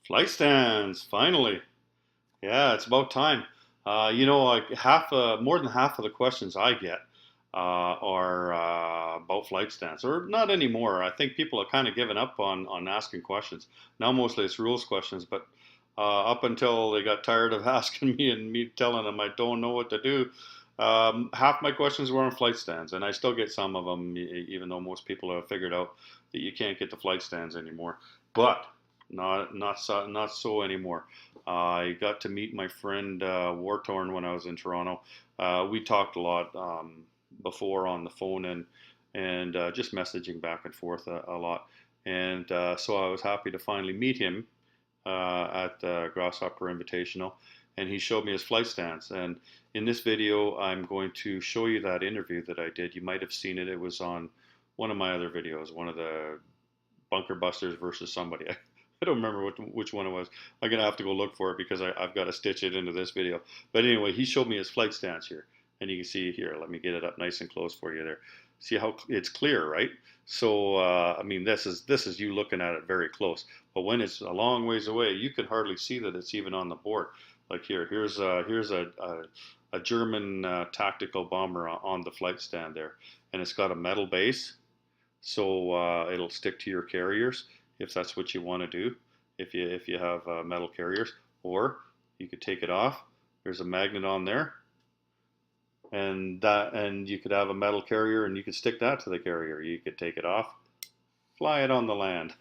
Flightstands, finally. Yeah, it's about time. Like more than half of the questions I get are about flight stands, or not anymore. I think people have kind of given up on asking questions. Now mostly it's rules questions, but up until they got tired of asking me and me telling them I don't know what to do, half my questions were on flight stands, and I still get some of them, even though most people have figured out that you can't get the flight stands anymore. But not so anymore. I got to meet my friend Wartorn when I was in Toronto. We talked a lot before on the phone and just messaging back and forth a lot. And so I was happy to finally meet him at the Grasshopper Invitational, and he showed me his flight stands. And in this video, I'm going to show you that interview that I did. You might have seen it. It was on one of my other videos, one of the Bunker Busters versus somebody. I don't remember which one it was. I'm going to have to go look for it because I've got to stitch it into this video. But anyway, he showed me his flight stands here. And you can see here, let me get it up nice and close for you there. See how it's clear, right? So, I mean, this is you looking at it very close. But when it's a long ways away, you can hardly see that it's even on the board. Like here's a German tactical bomber on the flight stand there. And it's got a metal base, so it'll stick to your carriers if that's what you want to do, if you have metal carriers. Or you could take it off. There's a magnet on there, and you could have a metal carrier and you could stick that to the carrier. You could take it off, fly it on the land.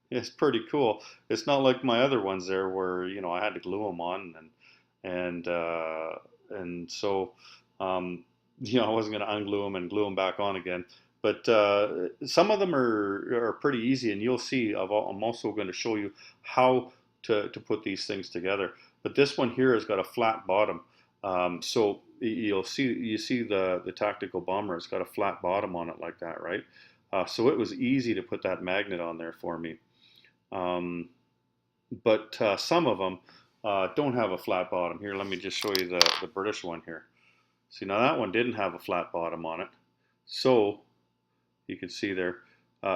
It's pretty cool. It's not like my other ones there where I had to glue them on and so I wasn't going to unglue them and glue them back on again. But some of them are pretty easy, and you'll see. I'm also going to show you how to put these things together. But this one here has got a flat bottom, so you see the tactical bomber. It's got a flat bottom on it like that, right? So it was easy to put that magnet on there for me. But some of them don't have a flat bottom. Here, let me just show you the British one here. See, now that one didn't have a flat bottom on it, so you can see there.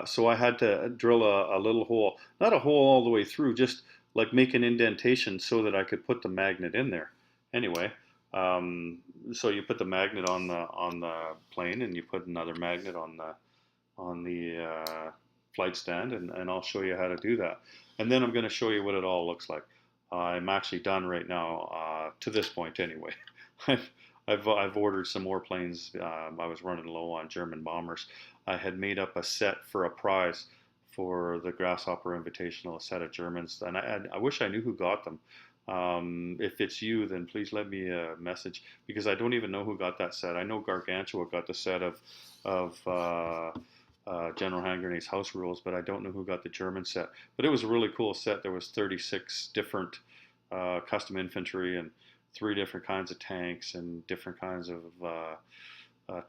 So I had to drill a little hole, not a hole all the way through, just like make an indentation so that I could put the magnet in there. Anyway, so you put the magnet on the plane, and you put another magnet on the flight stand, and I'll show you how to do that. And then I'm going to show you what it all looks like. I'm actually done right now, to this point anyway. I've ordered some more planes. I was running low on German bombers. I had made up a set for a prize for the Grasshopper Invitational, a set of Germans, and I wish I knew who got them. If it's you, then please let me a message, because I don't even know who got that set. I know Gargantua got the set of General Hand Grenade's House Rules, but I don't know who got the German set. But it was a really cool set. There was 36 different custom infantry and 3 different kinds of tanks and different kinds of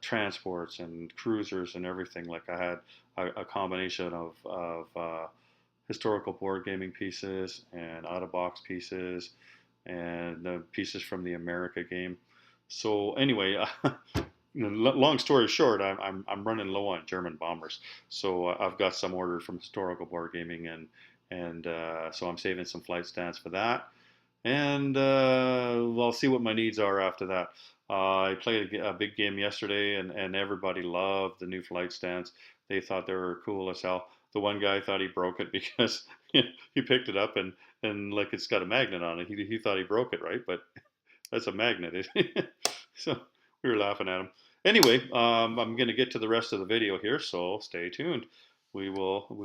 transports and cruisers and everything. Like I had a combination of historical board gaming pieces and out-of-box pieces and pieces from the America game. So anyway, long story short, I'm running low on German bombers. So I've got some ordered from historical board gaming, and so I'm saving some flight stands for that. And I'll see what my needs are after that. I played a big game yesterday, and everybody loved the new flight stands. They thought they were cool as hell. The one guy thought he broke it because he picked it up and like it's got a magnet on it. He thought he broke it, right? But that's a magnet. So we were laughing at him. Anyway, I'm going to get to the rest of the video here, so stay tuned. We will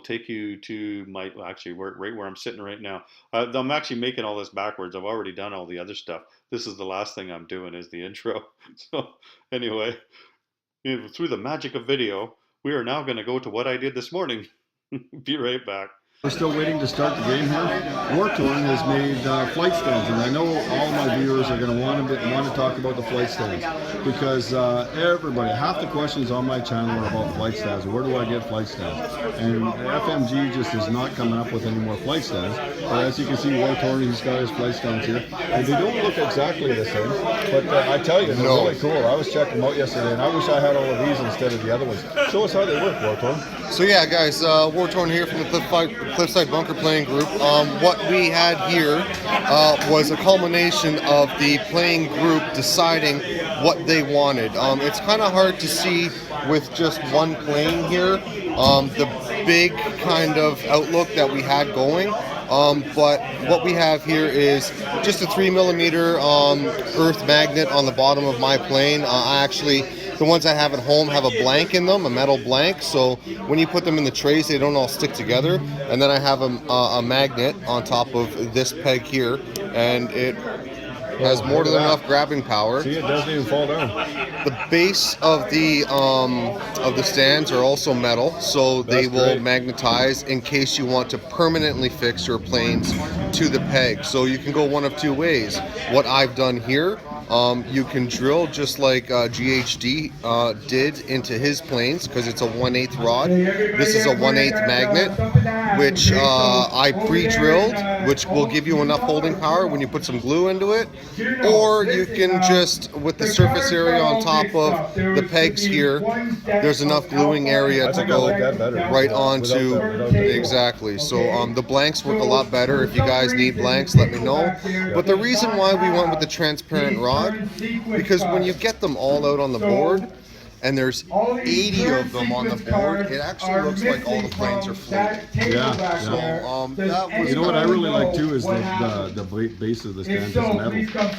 take you to actually right where I'm sitting right now. I'm actually making all this backwards. I've already done all the other stuff. This is the last thing I'm doing is the intro. So anyway, through the magic of video, we are now going to go to what I did this morning. Be right back. We're still waiting to start the game here. Wartorn has made flight stands, and I know all my viewers are going to want to talk about the flight stands, because everybody, half the questions on my channel are about flight stands. Where do I get flight stands? And FMG just is not coming up with any more flight stands. But as you can see, Wartorn, he's got his flight stands here, and they don't look exactly the same. But I tell you, they're really cool. I was checking them out yesterday, and I wish I had all of these instead of the other ones. Show us how they work, Wartorn. So yeah, guys, Wartorn here from the Cliffside Bunker Playing Group. What we had here was a culmination of the playing group deciding what they wanted. It's kind of hard to see with just one plane here the big kind of outlook that we had going. But what we have here is just a 3mm earth magnet on the bottom of my plane. The ones I have at home have a blank in them, a metal blank, so when you put them in the trays, they don't all stick together. And then I have a magnet on top of this peg here, and it has more than enough grabbing power. See, it doesn't even fall down. The base of the stands are also metal, so they will magnetize in case you want to permanently fix your planes to the peg. So you can go one of two ways. What I've done here, you can drill just like GHD did into his planes, because it's a 1/8 rod. This is a 1/8 magnet, which I pre-drilled, which will give you enough holding power when you put some glue into it. Or you can just, with the surface area on top of the pegs here, there's enough gluing area to go right onto. Exactly. So the blanks work a lot better. If you guys need blanks, let me know. But the reason why we went with the transparent rod, because when you get them all out on the board, and there's 80 of them on the board, it actually looks like all the planes are floating. Yeah. So that was, you know what I really like too is the base of the stand is metal,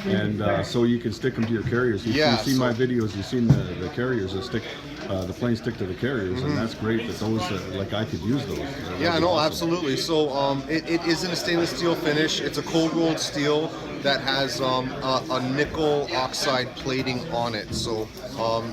and so you can stick them to your carriers. You've seen my videos, you've seen the carriers that stick, the planes stick to the carriers, and that's great that those, like I could use those. Yeah, no, absolutely. So it is in a stainless steel finish. It's a cold rolled steel that has a nickel oxide plating on it, so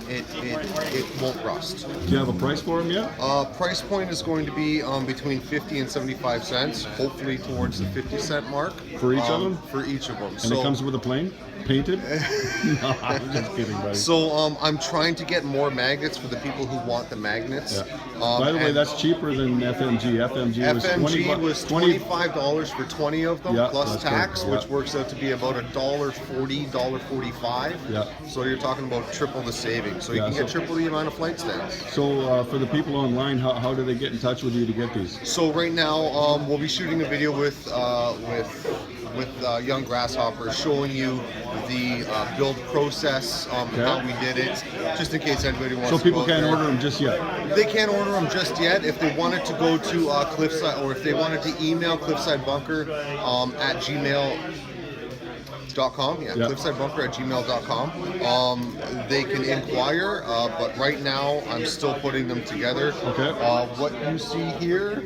it won't rust. Do you have a price for them yet? Price point is going to be between 50 and 75 cents, hopefully towards the 50-cent mark. For each of them? For each of them. And it comes with a plane? Painted? No, I'm just kidding, buddy. So I'm trying to get more magnets for the people who want the magnets. Yeah. By the way, that's cheaper than FMG. FMG was $25 for 20 of them, plus tax, good. which works out to be about $1.40, $1.45. Yeah. So you're talking about triple the savings. So you can get triple the amount of flight stands. So for the people online, how do they get in touch with you to get these? So right now we'll be shooting a video with Young Grasshopper showing you the build process, how we did it, just in case anybody wants to. So people can't order them just yet? They can't order them just yet. If they wanted to go to Cliffside, or if they wanted to email cliffsidebunker at gmail.com, cliffsidebunker@gmail.com, they can inquire, but right now I'm still putting them together. Okay. What you see here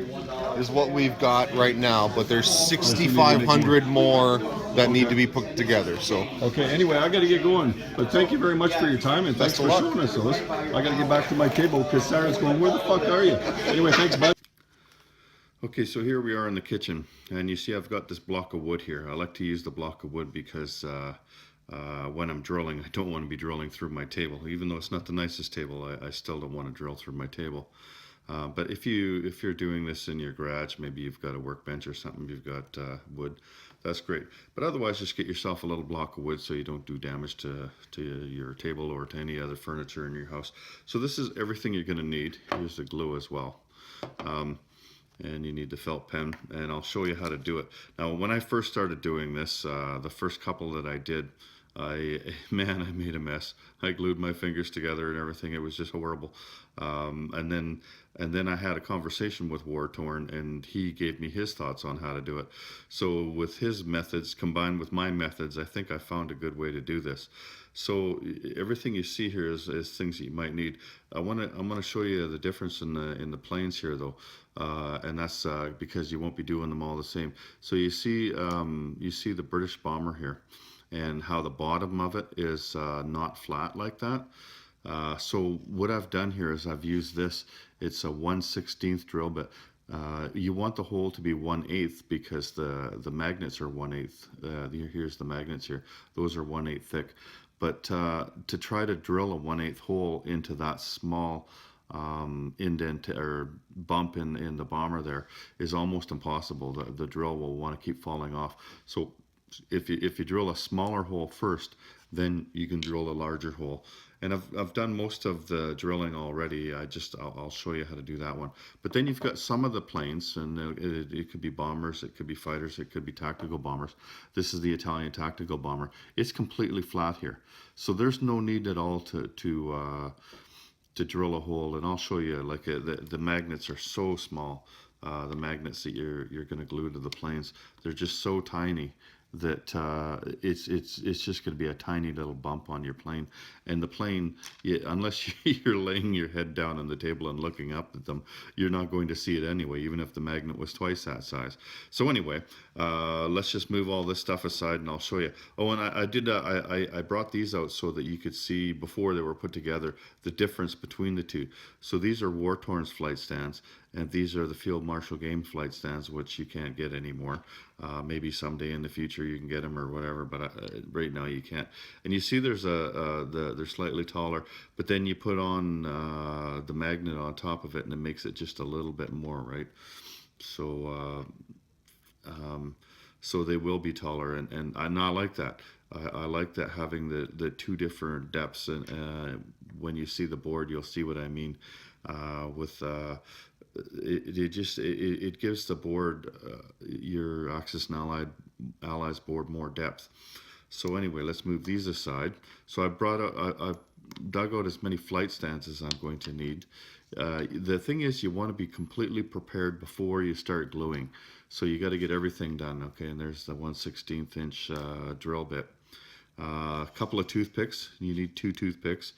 is what we've got right now, but there's 6,500 more that need to be put together. So okay, anyway, I got to get going, but thank you very much for your time, and thanks for showing us those. I got to get back to my table because Sarah's going, where the fuck are you? Anyway, thanks, bud. Okay, so here we are in the kitchen, and you see I've got this block of wood here. I like to use the block of wood because when I'm drilling, I don't want to be drilling through my table. Even though it's not the nicest table, I still don't want to drill through my table. But if you're doing this in your garage, maybe you've got a workbench or something, you've got wood, that's great. But otherwise, just get yourself a little block of wood so you don't do damage to your table or to any other furniture in your house. So this is everything you're going to need. Here's the glue as well. And you need the felt pen, and I'll show you how to do it. Now, when I first started doing this, the first couple that I did, I made a mess. I glued my fingers together and everything. It was just horrible. And then I had a conversation with Wartorn, and he gave me his thoughts on how to do it. So with his methods combined with my methods, I think I found a good way to do this. So everything you see here is things that you might need. I'm gonna show you the difference in the planes here, though, and that's because you won't be doing them all the same. So you see the British bomber here, and how the bottom of it is not flat like that. So what I've done here is I've used this. It's a 1/16 drill bit. You want the hole to be 1/8 because the magnets are 1/8. Here's the magnets here. Those are 1/8 thick. But to try to drill a 1/8 hole into that small indent or bump in the bomber there is almost impossible. The drill will want to keep falling off. So if you drill a smaller hole first, then you can drill a larger hole. And I've done most of the drilling already. I'll show you how to do that one. But then you've got some of the planes, and it could be bombers, it could be fighters, it could be tactical bombers. This is the Italian tactical bomber. It's completely flat here, so there's no need at all to drill a hole. And I'll show you, like the magnets are so small. The magnets that you're going to glue to the planes, they're just so tiny that it's just going to be a tiny little bump on your plane. And the plane, unless you're laying your head down on the table and looking up at them, you're not going to see it anyway, even if the magnet was twice that size. So anyway, let's just move all this stuff aside, and I'll show you. Oh, and I brought these out so that you could see, before they were put together, the difference between the two. So these are Wartorn's flight stands, and these are the Field Marshal Game flight stands, which you can't get anymore. Maybe someday in the future you can get them or whatever, but right now you can't. And you see there's they're slightly taller, but then you put on the magnet on top of it, and it makes it just a little bit more, right? So so they will be taller, and I like that. I like that, having the two different depths, and when you see the board, you'll see what I mean. It gives the board, your Axis and Allies board, more depth. So anyway, let's move these aside. So I've dug out as many flight stands as I'm going to need. The thing is, you want to be completely prepared before you start gluing. So you got to get everything done, okay? And there's the 1/16 inch drill bit. A couple of toothpicks. You need 2 toothpicks.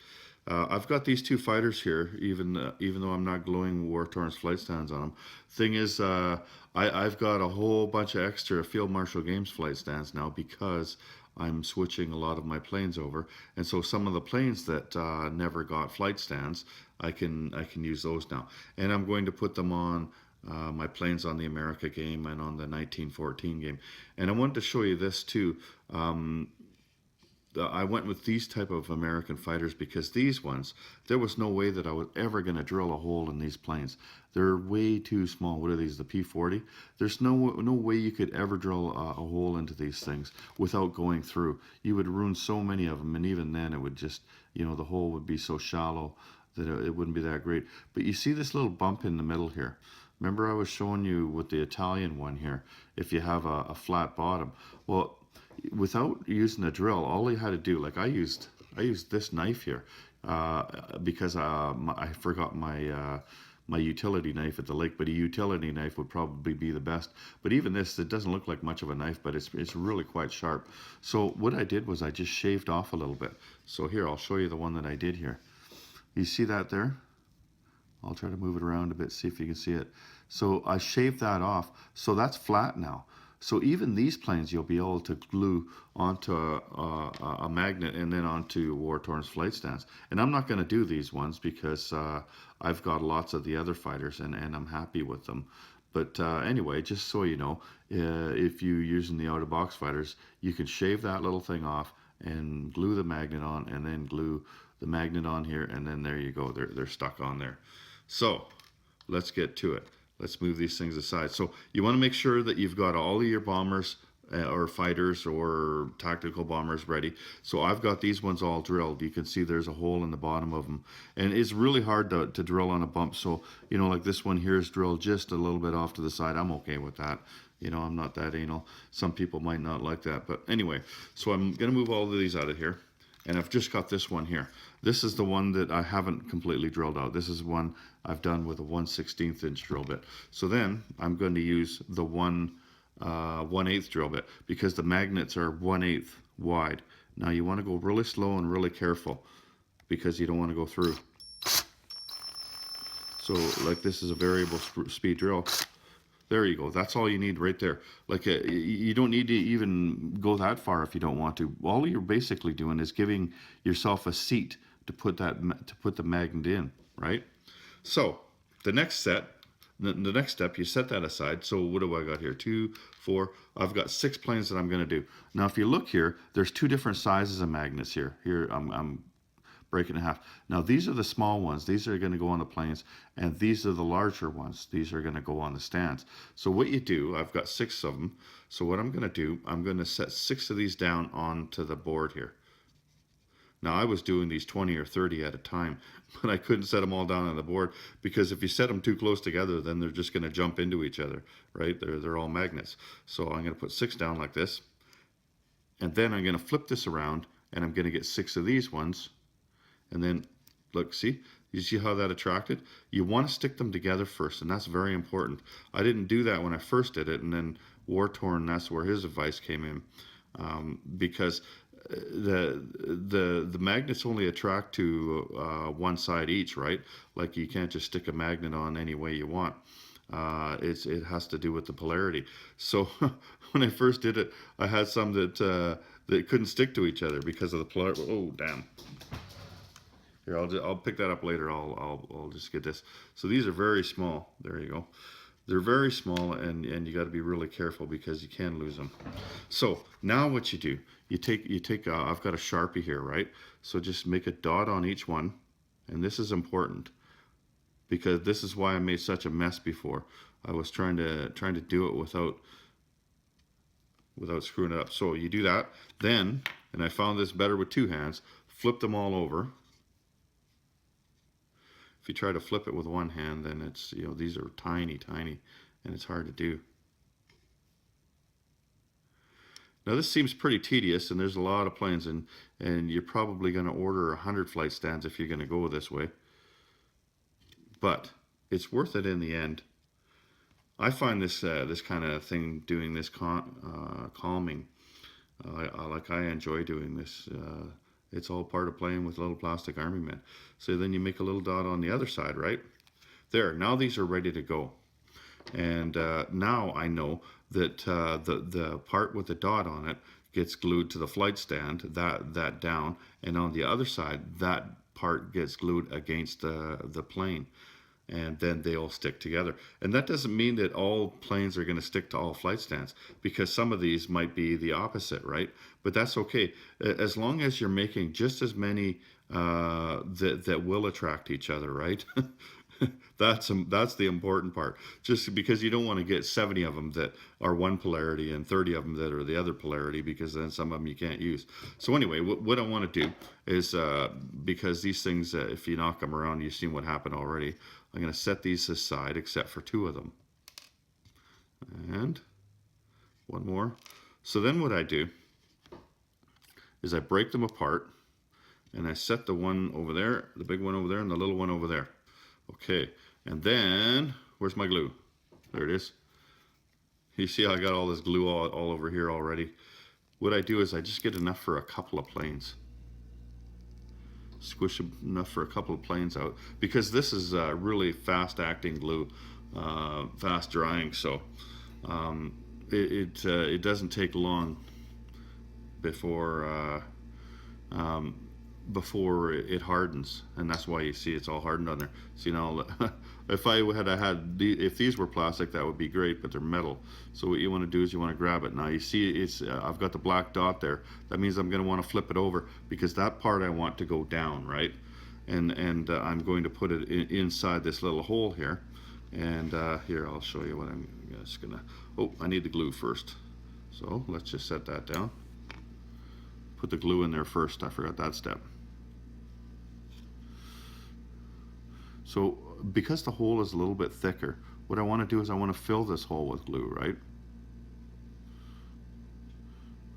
I've got these 2 fighters here, even though I'm not gluing Wartorn's flight stands on them. Thing is, I've got a whole bunch of extra Field Marshal Games flight stands now, because I'm switching a lot of my planes over, and so some of the planes that never got flight stands, I can use those now. And I'm going to put them on my planes on the America game and on the 1914 game. And I wanted to show you this too. I went with these type of American fighters because these ones, there was no way that I was ever going to drill a hole in these planes. They're way too small. What are these, the P-40? There's no way you could ever drill a hole into these things without going through. You would ruin so many of them, and even then it would just, the hole would be so shallow that it wouldn't be that great. But you see this little bump in the middle here? Remember I was showing you with the Italian one here, if you have a flat bottom. Well, without using a drill, all you had to do, like I used this knife here because I forgot my my utility knife at the lake, but a utility knife would probably be the best. But even this, it doesn't look like much of a knife, but it's really quite sharp. So what I did was I just shaved off a little bit. So here, I'll show you the one that I did here. You see that there? I'll try to move it around a bit, see if you can see it. So I shaved that off, so that's flat now. So even these planes you'll be able to glue onto a magnet and then onto Wartorn's flight stands. And I'm not going to do these ones because I've got lots of the other fighters and I'm happy with them. But anyway, just so you know, if you're using the out-of-box fighters, you can shave that little thing off and glue the magnet on, and then glue the magnet on here, and then there you go, they're stuck on there. So let's get to it. Let's move these things aside. So you want to make sure that you've got all of your bombers or fighters or tactical bombers ready. So I've got these ones all drilled. You can see there's a hole in the bottom of them, and it's really hard to drill on a bump. So like this one here is drilled just a little bit off to the side. I'm okay with that. I'm not that anal. Some people might not like that, but anyway, so I'm gonna move all of these out of here, and I've just got this one here. This is the one that I haven't completely drilled out. This is one I've done with a 1/16 inch drill bit. So then I'm going to use the 1/8 drill bit, because the magnets are 1/8 wide. Now you want to go really slow and really careful, because you don't want to go through. So like this is a variable speed drill. There you go. That's all you need right there. Like you don't need to even go that far if you don't want to. All you're basically doing is giving yourself a seat to put the magnet in, right? So the next step, you set that aside. So what do I got here? 2, 4. I've got 6 planes that I'm going to do. Now, if you look here, there's 2 different sizes of magnets here. Here I'm breaking in half. Now these are the small ones. These are going to go on the planes, and these are the larger ones. These are going to go on the stands. So what you do, I've got 6 of them. So what I'm going to do, I'm going to set 6 of these down onto the board here. Now I was doing these 20 or 30 at a time, but I couldn't set them all down on the board, because if you set them too close together, then they're just going to jump into each other, right? They're all magnets. So I'm going to put 6 down like this, and then I'm going to flip this around, and I'm going to get 6 of these ones, and then look, see? You see how that attracted? You want to stick them together first, and that's very important. I didn't do that when I first did it, and then Wartorn, that's where his advice came in, because the magnets only attract to one side each, right? Like you can't just stick a magnet on any way you want. It has to do with the polarity. So when I first did it, I had some that couldn't stick to each other because of the polarity. Oh, damn. Here, I'll pick that up later. I'll just get this. So these are very small. There you go. They're very small, and you got to be really careful because you can lose them. So now what you do, you take. I've got a Sharpie here, right? So just make a dot on each one, and this is important because this is why I made such a mess before. I was trying to do it without screwing it up. So you do that, then, and I found this better with 2 hands. Flip them all over. If you try to flip it with one hand, then it's, you know, these are tiny, and it's hard to do. Now this seems pretty tedious, and there's a lot of planes, and you're probably going to order 100 flight stands if you're going to go this way. But it's worth it in the end. I find this this kind of thing, doing this calming. I enjoy doing this. It's all part of playing with little plastic army men. So then you make a little dot on the other side, right? There, now these are ready to go. And now I know that the part with the dot on it gets glued to the flight stand, that down, and on the other side, that part gets glued against the plane. And then they all stick together. And that doesn't mean that all planes are going to stick to all flight stands, because some of these might be the opposite, right? But that's okay, as long as you're making just as many that will attract each other, right? That's the important part. Just because you don't want to get 70 of them that are one polarity and 30 of them that are the other polarity, because then some of them you can't use. So anyway, what I want to do is, because these things, if you knock them around, you've seen what happened already. I'm going to set these aside except for 2 of them. And one more. So then what I do is I break them apart, and I set the one over there, the big one over there, and the little one over there. Okay, and then, where's my glue? There it is. You see how I got all this glue all over here already? What I do is I just get enough for a couple of planes. Squish enough for a couple of planes out, because this is really fast acting glue, fast drying, so it doesn't take long before it hardens, and that's why you see it's all hardened on there. So now, if these were plastic, that would be great, but they're metal. So what you want to do is you want to grab it. Now you see it's I've got the black dot there. That means I'm going to want to flip it over, because that part I want to go down, right? And I'm going to put it inside this little hole here. And here, I'll show you what I'm just gonna. Oh, I need the glue first. So let's just set that down. Put the glue in there first. I forgot that step. So because the hole is a little bit thicker, what I want to do is I want to fill this hole with glue, right?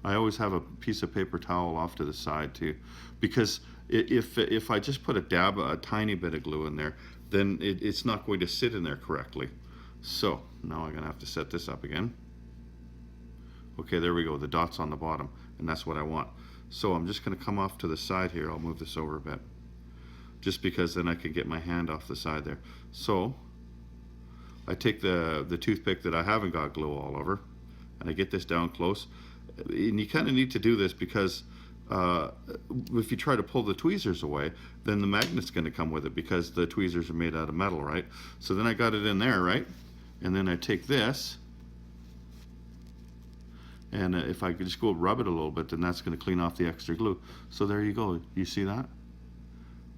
I always have a piece of paper towel off to the side too, because if I just put a tiny bit of glue in there, then it's not going to sit in there correctly. So now I'm gonna have to set this up again. Okay, there we go, the dot's on the bottom, and that's what I want. So I'm just gonna come off to the side here. I'll move this over a bit, just because then I can get my hand off the side there. So I take the toothpick that I haven't got glue all over, and I get this down close. And you kind of need to do this because if you try to pull the tweezers away, then the magnet's going to come with it, because the tweezers are made out of metal, right? So then I got it in there, right? And then I take this, and if I could just go rub it a little bit, then that's going to clean off the extra glue. So there you go. You see that?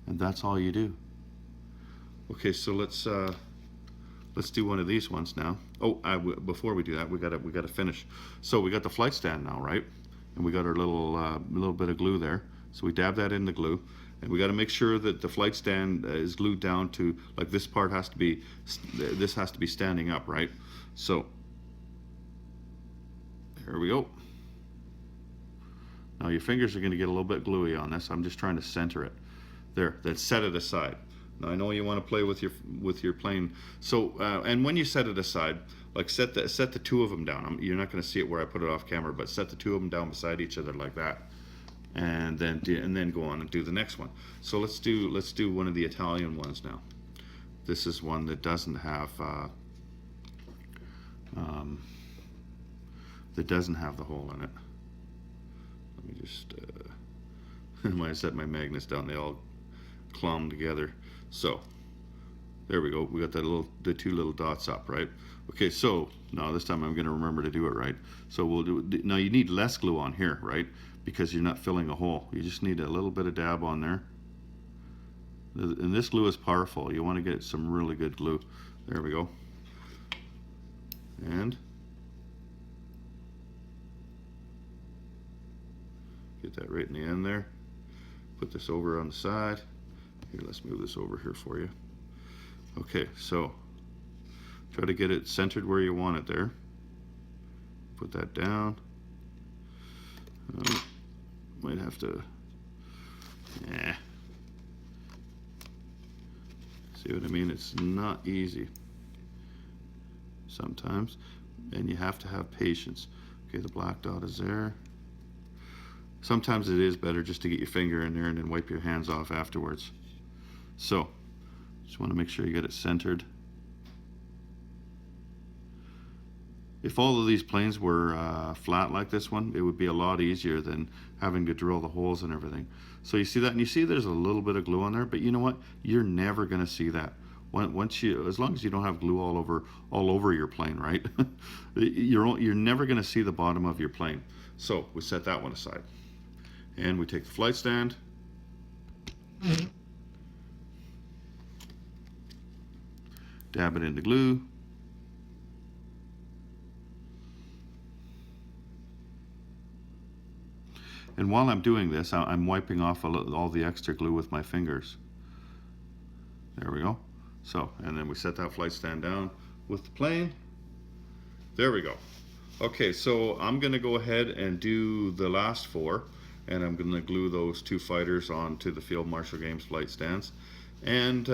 And that's all you do. Okay, so let's do one of these ones now. Oh, before we do that, we gotta finish. So we got the flight stand now, right? And we got our little bit of glue there, So we dab that in the glue, and we got to make sure that the flight stand is glued down to, like, this part has to be, this has to be standing up, right? So there we go. Now your fingers are going to get a little bit gluey on this. I'm just trying to center it. There, then set it aside. Now I know you want to play with your plane. So and when you set it aside, like set the two of them down. You're not going to see it where I put it off camera, but set the two of them down beside each other like that, and then go on and do the next one. So let's do one of the Italian ones now. This is one that doesn't have the hole in it. Let me just when I set my magnets down, they all clumb together. So there we go. We got the two little dots up, right? Okay, so now this time I'm going to remember to do it right. So we'll do it. Now you need less glue on here, right? Because you're not filling a hole. You just need a little bit of dab on there. And this glue is powerful. You want to get some really good glue. There we go. And get that right in the end there. Put this over on the side. Here, let's move this over here for you. Okay, so try to get it centered where you want it there. Put that down. Might have to, see what I mean? It's not easy sometimes, and you have to have patience. Okay, the black dot is there. Sometimes it is better just to get your finger in there and then wipe your hands off afterwards. So, just want to make sure you get it centered. If all of these planes were flat like this one, it would be a lot easier than having to drill the holes and everything. So you see that, and you see there's a little bit of glue on there, but you know what? You're never going to see that. As long as you don't have glue all over your plane, right? you're never going to see the bottom of your plane. So we set that one aside, and we take the flight stand. Dab it into glue. And while I'm doing this, I'm wiping off all the extra glue with my fingers. There we go. So, and then we set that flight stand down with the plane. There we go. Okay, so I'm going to go ahead and do the last four, and I'm going to glue those two fighters onto the Field Marshal Games flight stands. And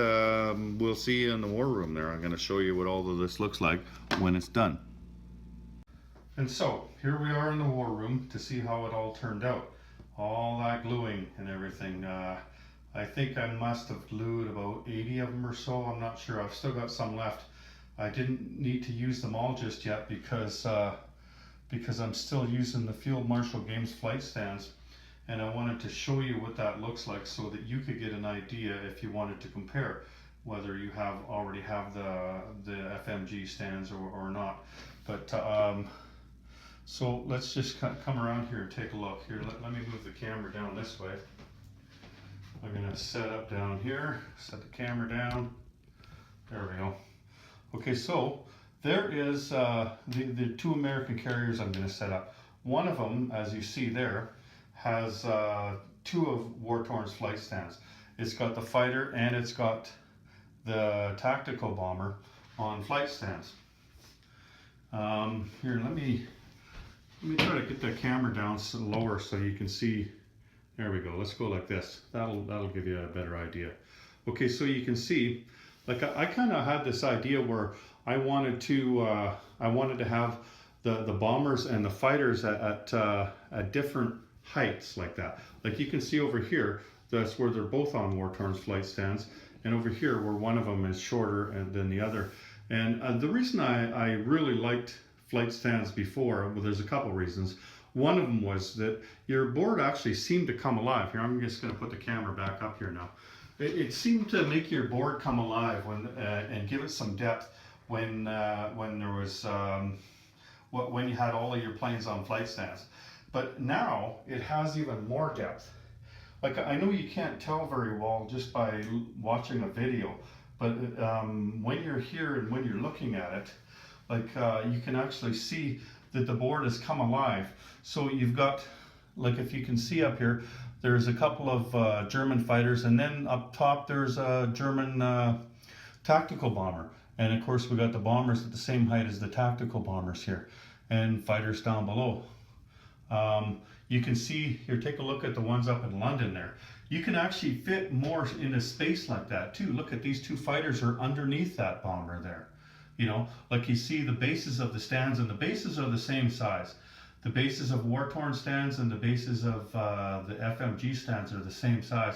we'll see you in the war room there. I'm going to show you what all of this looks like when it's done. And so, here we are in the war room to see how it all turned out. All that gluing and everything. I think I must have glued about 80 of them or so. I'm not sure. I've still got some left. I didn't need to use them all just yet because I'm still using the Field Marshal Games flight stands. And I wanted to show you what that looks like so that you could get an idea if you wanted to compare whether you already have the FMG stands or not. But so let's just come around here and take a look. Here, let me move the camera down this way. I'm going to set up down here, set the camera down. There we go. Okay, so there is the two American carriers I'm going to set up. One of them, as you see there, has two of Wartorn's flight stands. It's got the fighter and it's got the tactical bomber on flight stands. Here, let me try to get the camera down lower so you can see. There we go. Let's go like this. That'll give you a better idea. Okay, so you can see, like I kind of had this idea where I wanted to have the bombers and the fighters at different heights like that. Like you can see over here, that's where they're both on Wartorn's flight stands, and over here where one of them is shorter than the other. And the reason I really liked flight stands before, well, there's a couple reasons. One of them was that your board actually seemed to come alive. Here, I'm just going to put the camera back up here now. It seemed to make your board come alive and give it some depth when there was when you had all of your planes on flight stands. But now it has even more depth. Like I know you can't tell very well just by watching a video, but when you're here and when you're looking at it, like you can actually see that the board has come alive. So you've got like if you can see up here, there's a couple of German fighters, and then up top there's a German tactical bomber. And of course we got the bombers at the same height as the tactical bombers here, and fighters down below. You can see here, take a look at the ones up in London there. You can actually fit more into space like that too. Look at these two fighters are underneath that bomber there. You know, like you see the bases of the stands, and the bases are the same size. The bases of Wartorn stands and the bases of the FMG stands are the same size.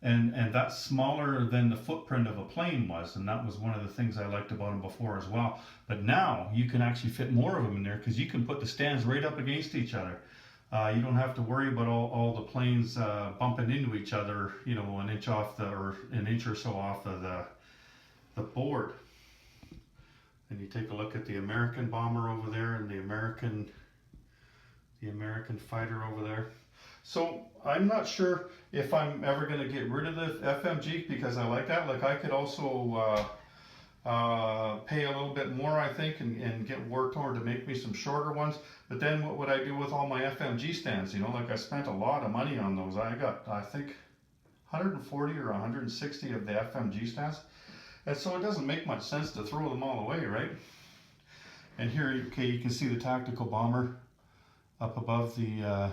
And that's smaller than the footprint of a plane was, and that was one of the things I liked about them before as well. But now you can actually fit more of them in there, because you can put the stands right up against each other. You don't have to worry about all the planes bumping into each other, you know, an inch off or an inch or so off of the board. And you take a look at the American bomber over there and the American fighter over there. So I'm not sure if I'm ever going to get rid of the FMG, because I like that. Like I could also pay a little bit more, I think, and get Wartorn to make me some shorter ones. But then what would I do with all my FMG stands? You know, like I spent a lot of money on those. I got, I think, 140 or 160 of the FMG stands. And so it doesn't make much sense to throw them all away, right? And here, okay, you can see the tactical bomber up above the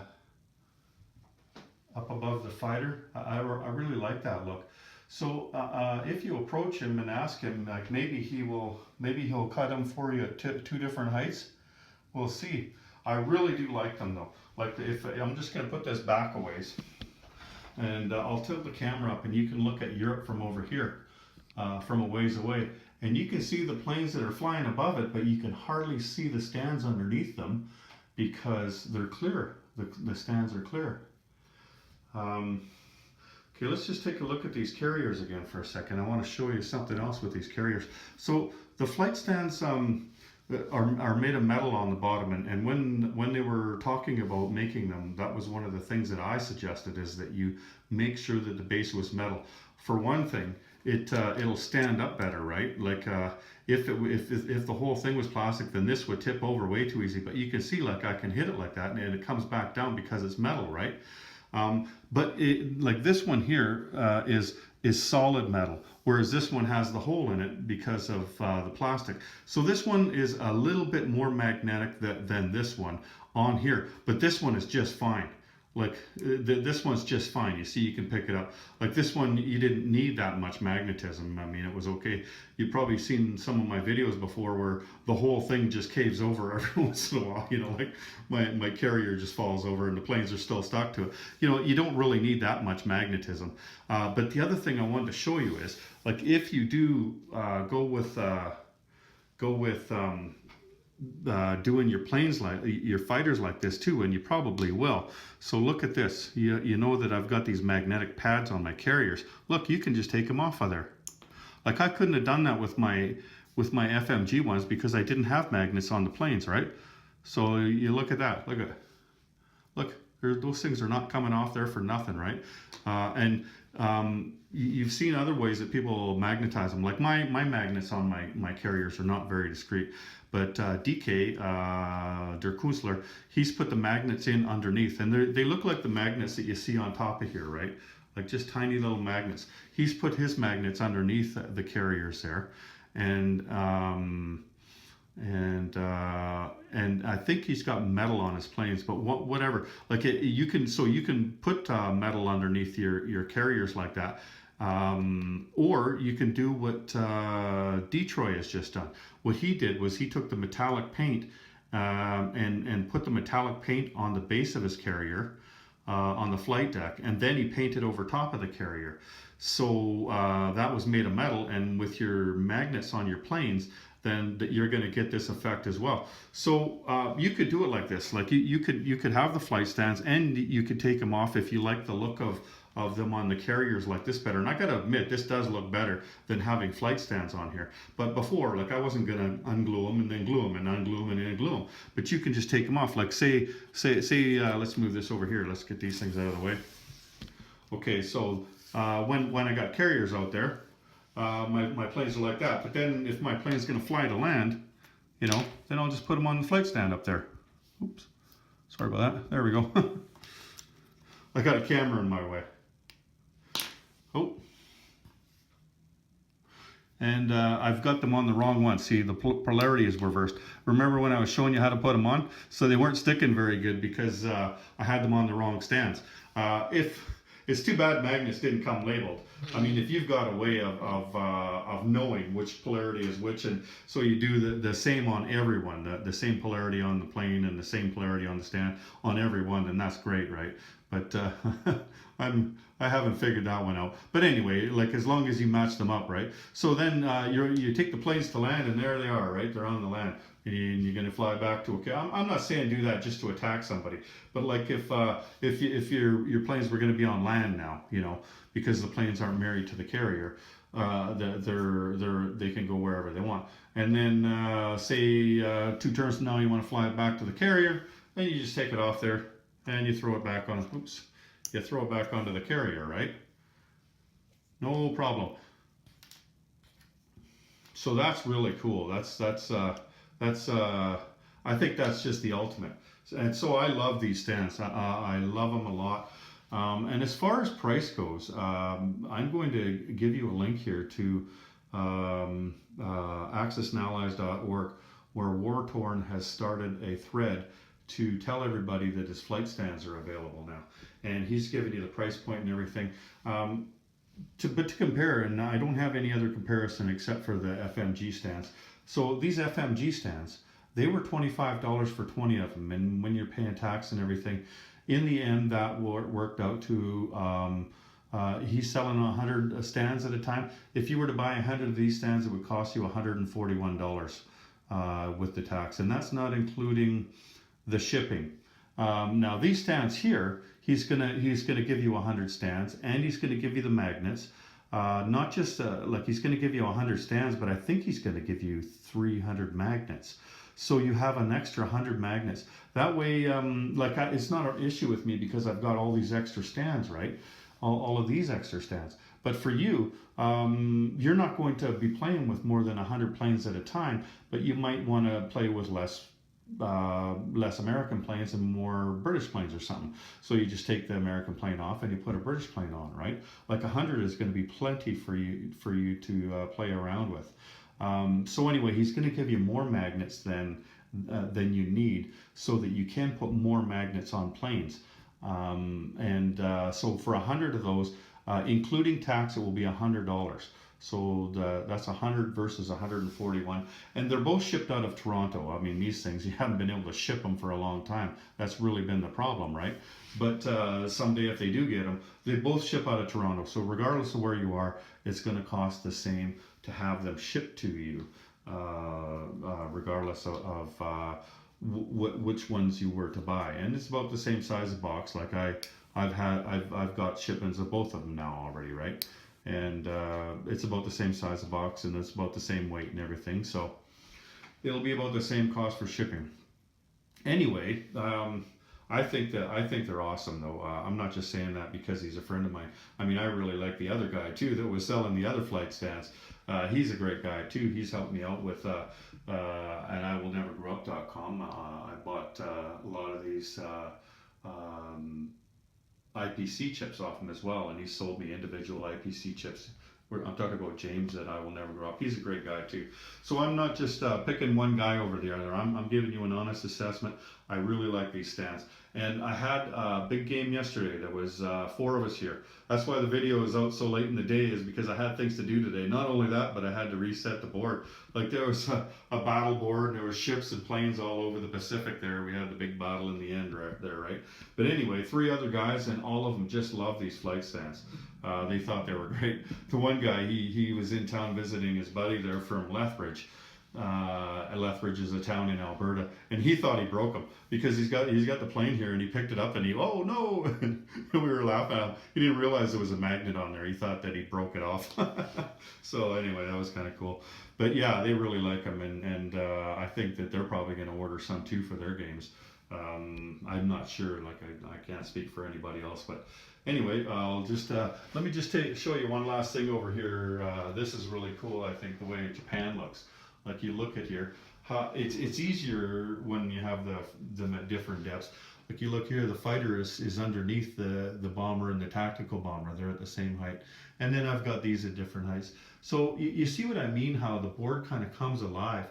fighter. I really like that look. So if you approach him and ask him, like maybe he'll cut them for you at two different heights. We'll see. I really do like them though. Like if I'm just gonna put this back a ways, and I'll tilt the camera up, and you can look at Europe from over here, from a ways away, and you can see the planes that are flying above it, but you can hardly see the stands underneath them because they're clear. The stands are clear. Okay, let's just take a look at these carriers again for a second. I want to show you something else with these carriers. So the flight stands are made of metal on the bottom, and when they were talking about making them, that was one of the things that I suggested, is that you make sure that the base was metal. For one thing, it'll stand up better, right? Like if the whole thing was plastic, then this would tip over way too easy. But you can see, like I can hit it like that, and it comes back down because it's metal, right? But like this one here is solid metal, whereas this one has the hole in it because of the plastic. So this one is a little bit more magnetic than this one on here, but this one is just fine. Like this one's just fine. You see, you can pick it up. Like this one, you didn't need that much magnetism. I mean, it was okay. You've probably seen some of my videos before where the whole thing just caves over every once in a while. You know, like my carrier just falls over and the planes are still stuck to it. You know, you don't really need that much magnetism. But the other thing I wanted to show you is, like, if you do go with doing your planes like your fighters like this too, and you probably will. So look at this. You know that I've got these magnetic pads on my carriers. Look, you can just take them off of there. Like I couldn't have done that with my FMG ones because I didn't have magnets on the planes, right? So you look at that. Look, those things are not coming off there for nothing, right? You've seen other ways that people magnetize them. Like my magnets on my carriers are not very discreet, but DK, Der Künstler, he's put the magnets in underneath, and they look like the magnets that you see on top of here, right? Like just tiny little magnets. He's put his magnets underneath the carriers there, and I think he's got metal on his planes, but whatever. Like you can put metal underneath your carriers like that, or you can do what Detroit has just done. What he did was he took the metallic paint and put the metallic paint on the base of his carrier on the flight deck, and then he painted over top of the carrier. So that was made of metal, and with your magnets on your planes, then you're going to get this effect as well. So you could do it like this. Like you could have the flight stands, and you could take them off if you like the look of them on the carriers like this better. And I got to admit, this does look better than having flight stands on here. But before, like I wasn't going to unglue them and then glue them and unglue them and then glue them. But you can just take them off. Like say let's move this over here. Let's get these things out of the way. Okay, so when I got carriers out there, my planes are like that. But then if my plane's going to fly to land, you know, then I'll just put them on the flight stand up there. Oops, sorry about that. There we go. I got a camera in my way. Oh. And I've got them on the wrong one. See, the polarity is reversed. Remember when I was showing you how to put them on? So they weren't sticking very good because I had them on the wrong stands. If it's too bad magnets didn't come labeled. I mean, if you've got a way of knowing which polarity is which, and so you do the same on everyone, the same polarity on the plane and the same polarity on the stand on everyone, then that's great, right? But I haven't figured that one out. But anyway, like as long as you match them up, right? So then you take the planes to land, and there they are, right? They're on the land, and you're going to fly back to. Okay, I'm not saying do that just to attack somebody, but like if your planes were going to be on land now, you know, because the planes aren't married to the carrier, they can go wherever they want. And then say 2 turns from now you want to fly it back to the carrier, and you just take it off there and you throw it back on. Oops. You throw it back onto the carrier, right? No problem. So that's really cool. That's I think that's just the ultimate. And so I love these stands. I love them a lot. And as far as price goes, I'm going to give you a link here to accessandallies.org, where Wartorn has started a thread to tell everybody that his flight stands are available now, and he's giving you the price point and everything. But to compare, and I don't have any other comparison except for the FMG stands. So these FMG stands, they were $25 for 20 of them, and when you're paying tax and everything, in the end that worked out to he's selling 100 stands at a time. If you were to buy 100 of these stands, it would cost you $141 with the tax, and that's not including the shipping. Now these stands here, he's gonna give you 100 stands, and he's gonna give you the magnets. Not just like he's gonna give you 100 stands, but I think he's gonna give you 300 magnets. So you have an extra 100 magnets. That way, it's not an issue with me because I've got all these extra stands, right? All of these extra stands. But for you, you're not going to be playing with more than 100 planes at a time, but you might want to play with less American planes and more British planes or something. So you just take the American plane off and you put a British plane on, right? Like 100 is going to be plenty for you to play around with. So anyway, he's going to give you more magnets than you need, so that you can put more magnets on planes. So for 100 of those, including tax, it will be $100. So that's 100 versus 141, and they're both shipped out of Toronto. I mean, these things, you haven't been able to ship them for a long time. That's really been the problem, right? But someday if they do get them, they both ship out of Toronto. So regardless of where you are, it's going to cost the same to have them shipped to you, regardless of which ones you were to buy. And it's about the same size of box. Like I've got shipments of both of them now already, right? And it's about the same size of box, and it's about the same weight and everything, so it'll be about the same cost for shipping. Anyway, I think they're awesome though. I'm not just saying that because he's a friend of mine. I mean, I really like the other guy too that was selling the other flight stands. He's a great guy too. He's helped me out with and IWillNeverGrowUp.com. I bought a lot of these IPC chips off him as well, and he sold me individual IPC chips. I'm talking about James at I Will Never Grow Up. He's a great guy too. So I'm not just picking one guy over the other. I'm giving you an honest assessment. I really like these stands. And I had a big game yesterday. There was 4 of us here. That's why the video is out so late in the day, is because I had things to do today. Not only that, but I had to reset the board. Like there was a battle board, and there were ships and planes all over the Pacific there. We had the big battle in the end right there, right? But anyway, 3 other guys, and all of them just love these flight stands. They thought they were great. The one guy, he was in town visiting his buddy there from Lethbridge. Lethbridge is a town in Alberta, and he thought he broke them because he's got the plane here, and he picked it up, and oh no, and we were laughing. He didn't realize there was a magnet on there. He thought that he broke it off. So anyway, that was kind of cool. But yeah, they really like them, and I think that they're probably going to order some too for their games. I'm not sure, like I can't speak for anybody else, but anyway, I'll just let me just show you one last thing over here. This is really cool, I think, the way Japan looks. Like you look at here, it's easier when you have them at different depths. Like you look here, the fighter is underneath the bomber and the tactical bomber. They're at the same height. And then I've got these at different heights. So you see what I mean, how the board kind of comes alive.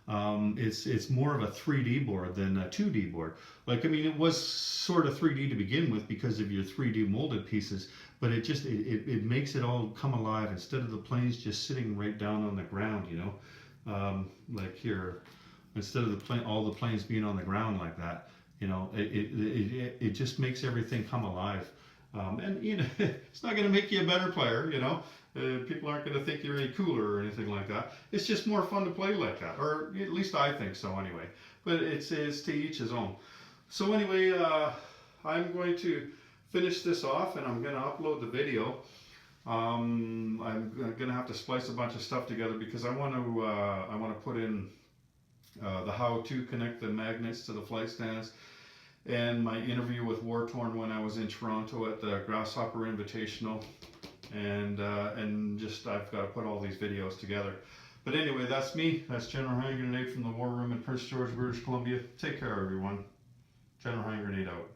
It's more of a 3D board than a 2D board. Like, I mean, it was sort of 3D to begin with because of your 3D molded pieces, but it makes it all come alive instead of the planes just sitting right down on the ground, you know. Like here, instead of all the planes being on the ground like that, you know, it just makes everything come alive. And you know, it's not going to make you a better player, you know. People aren't going to think you're any cooler or anything like that. It's just more fun to play like that, or at least I think so anyway. But it's to each his own. So anyway, I'm going to finish this off, and I'm going to upload the video. I'm going to have to splice a bunch of stuff together because I want to put in the how to connect the magnets to the flight stands, and my interview with Wartorn when I was in Toronto at the Grasshopper Invitational, and just I've got to put all these videos together. But anyway, that's me. That's General Hand Grenade from the War Room in Prince George, British Columbia. Take care, everyone. General Hand Grenade out.